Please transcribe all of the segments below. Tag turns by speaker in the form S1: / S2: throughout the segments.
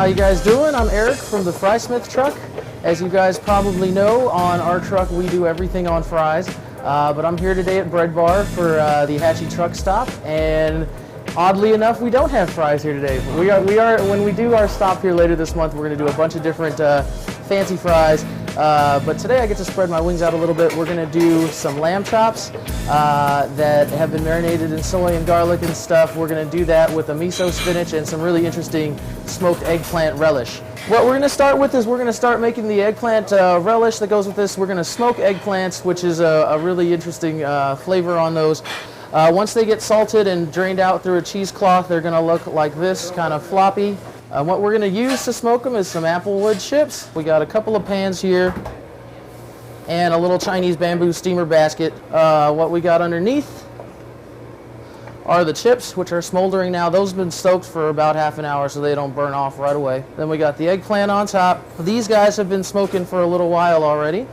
S1: How you guys doing? I'm Eric from the Frysmith truck. As you guys probably know, on our truck we do everything on fries. But I'm here today at Breadbar for the Hatchi truck stop, and oddly enough, we don't have fries here today. We are when we do our stop here later this month, we're going to do a bunch of different fancy fries. But today I get to spread my wings out a little bit. We're going to do some lamb chops that have been marinated in soy and garlic and stuff. We're going to do that with a miso spinach and some really interesting smoked eggplant relish. What we're going to start with is we're going to start making the eggplant relish that goes with this. We're going to smoke eggplants, which is a really interesting flavor on those. Once they get salted and drained out through a cheesecloth, they're going to look like this, kind of floppy. What we're going to use to smoke them is some applewood chips. We got a couple of pans here and a little Chinese bamboo steamer basket. What we got underneath are the chips, which are smoldering now. Those have been soaked for about half an hour so they don't burn off right away. Then we got the eggplant on top. These guys have been smoking for a little while already.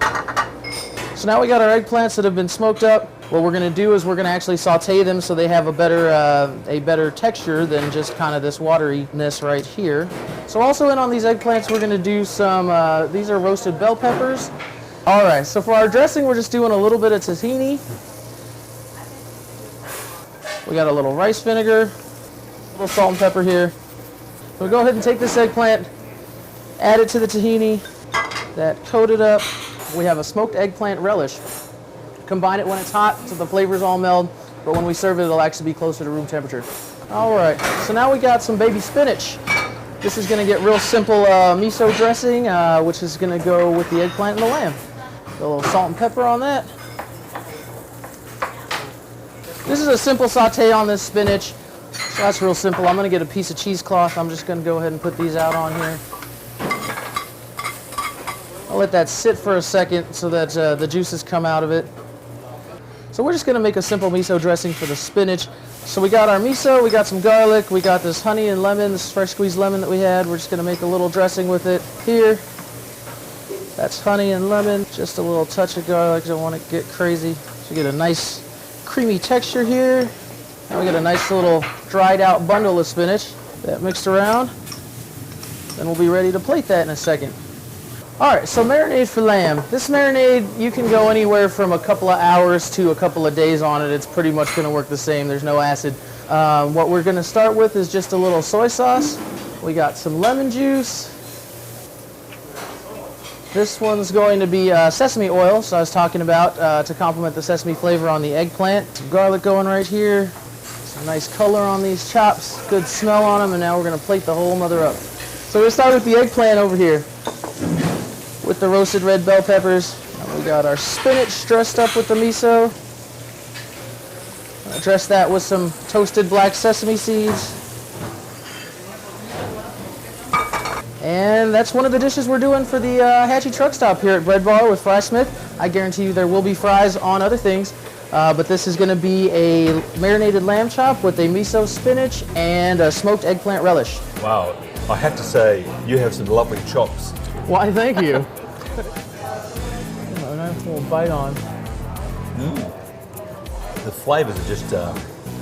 S1: So now we got our eggplants that have been smoked up. What we're going to do is we're going to actually saute them so they have a better texture than just kind of this wateriness right here. So also in on these eggplants, we're going to do some, these are roasted bell peppers. All right, so for our dressing, we're just doing a little bit of tahini. We got a little rice vinegar, a little salt and pepper here. So we'll go ahead and take this eggplant, add it to the tahini, that coat it up. We have a smoked eggplant relish. Combine it when it's hot so the flavors all meld, but when we serve it, it'll actually be closer to room temperature. All right, so now we got some baby spinach. This is gonna get real simple miso dressing, which is gonna go with the eggplant and the lamb. A little salt and pepper on that. This is a simple saute on this spinach, so that's real simple. I'm gonna get a piece of cheesecloth. I'm just gonna go ahead and put these out on here. I'll let that sit for a second so that the juices come out of it. So we're just gonna make a simple miso dressing for the spinach. So we got our miso, we got some garlic, we got this honey and lemon, this fresh squeezed lemon that we had. We're just gonna make a little dressing with it here. That's honey and lemon, just a little touch of garlic, don't want to get crazy. So you get a nice creamy texture here. Now we got a nice little dried out bundle of spinach that mixed around. Then we'll be ready to plate that in a second. All right, so marinade for lamb. This marinade, you can go anywhere from a couple of hours to a couple of days on it. It's pretty much gonna work the same. There's no acid. What we're gonna start with is just a little soy sauce. We got some lemon juice. This one's going to be sesame oil, so I was talking about to complement the sesame flavor on the eggplant. Some garlic going right here. Some nice color on these chops. Good smell on them, and now we're gonna plate the whole mother up. So we're gonna start with the eggplant over here with the roasted red bell peppers. And we got our spinach dressed up with the miso. I'll dress that with some toasted black sesame seeds. And that's one of the dishes we're doing for the Hatchi truck stop here at Breadbar with Frysmith. I guarantee you there will be fries on other things, but this is going to be a marinated lamb chop with a miso spinach and a smoked eggplant relish.
S2: Wow, I have to say, you have some lovely chops.
S1: Why, thank you. A nice little bite on.
S2: The flavors are just,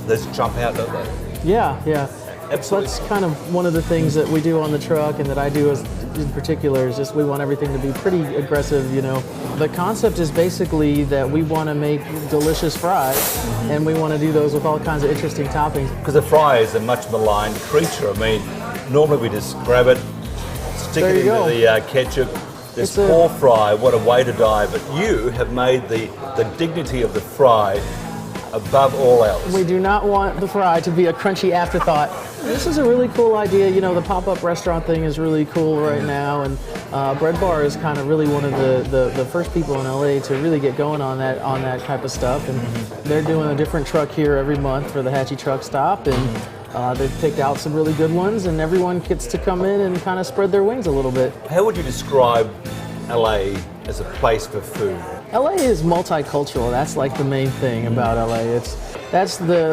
S2: they just jump out, don't they?
S1: Yeah, yeah.
S2: Absolutely.
S1: So that's kind of one of the things that we do on the truck and that I do in particular is just we want everything to be pretty aggressive, you know. The concept is basically that we want to make delicious fries and we want to do those with all kinds of interesting toppings.
S2: Because a fry is a much maligned creature. I mean, normally we just grab it, stick it into the ketchup, this poor fry, what a way to die. But you have made the dignity of the fry above all else.
S1: We do not want the fry to be a crunchy afterthought. This is a really cool idea. You know, the pop-up restaurant thing is really cool right now, and Breadbar is kind of really one of the first people in LA to really get going on that type of stuff. And they're doing a different truck here every month for the Hatchi truck stop, and they've picked out some really good ones, and everyone gets to come in and kind of spread their wings a little bit.
S2: How would you describe LA as a place for food?
S1: LA is multicultural. That's like the main thing about LA.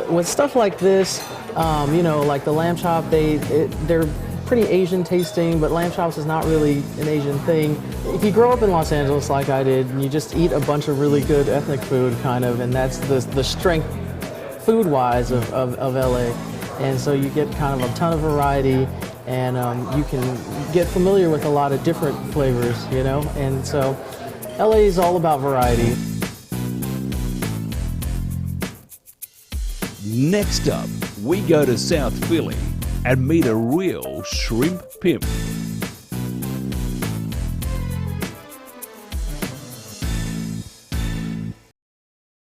S1: With stuff like this, you know, like the lamb chop, they're pretty Asian tasting, but lamb chops is not really an Asian thing. If you grow up in Los Angeles like I did, and you just eat a bunch of really good ethnic food, kind of, and that's the strength food-wise of LA. And so you get kind of a ton of variety. and you can get familiar with a lot of different flavors, you know, and so LA is all about variety.
S3: Next up, we go to South Philly and meet a real shrimp pimp.